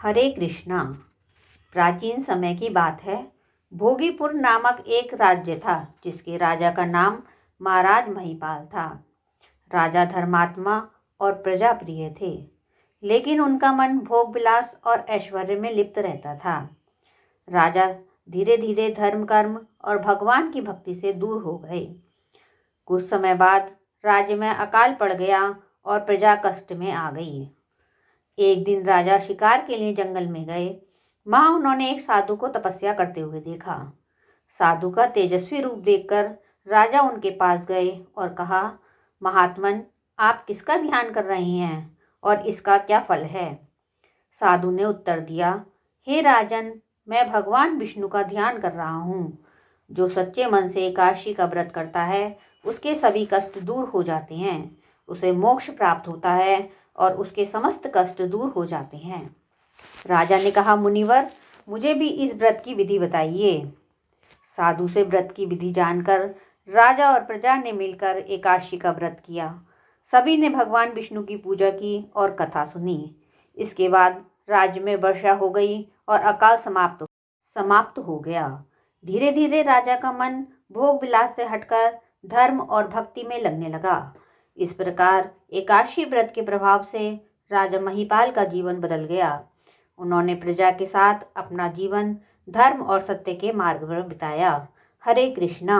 हरे कृष्णा। प्राचीन समय की बात है। भोगीपुर नामक एक राज्य था जिसके राजा का नाम महाराज महिपाल था। राजा धर्मात्मा और प्रजा प्रिय थे, लेकिन उनका मन भोग विलास और ऐश्वर्य में लिप्त रहता था। राजा धीरे धीरे धर्म कर्म और भगवान की भक्ति से दूर हो गए। कुछ समय बाद राज्य में अकाल पड़ गया और प्रजा कष्ट में आ गई। एक दिन राजा शिकार के लिए जंगल में गए। वहां उन्होंने एक साधु को तपस्या करते हुए देखा। साधु का तेजस्वी रूप देखकर राजा उनके पास गए और कहा, महात्मन, आप किसका ध्यान कर रहे हैं और इसका क्या फल है? साधु ने उत्तर दिया, हे राजन, मैं भगवान विष्णु का ध्यान कर रहा हूँ। जो सच्चे मन से एकादशी का व्रत करता है उसके सभी कष्ट दूर हो जाते हैं, उसे मोक्ष प्राप्त होता है और उसके समस्त कष्ट दूर हो जाते हैं। राजा ने कहा, मुनिवर, मुझे भी इस व्रत की विधि बताइए। साधु से व्रत की विधि जानकर राजा और प्रजा ने मिलकर एकादशी का व्रत किया। सभी ने भगवान विष्णु की पूजा की और कथा सुनी। इसके बाद राज्य में वर्षा हो गई और अकाल समाप्त हो गया। धीरे धीरे राजा का मन भोग विलास से हटकर धर्म और भक्ति में लगने लगा। इस प्रकार एकादशी व्रत के प्रभाव से राजा महिपाल का जीवन बदल गया। उन्होंने प्रजा के साथ अपना जीवन धर्म और सत्य के मार्ग पर बिताया। हरे कृष्णा।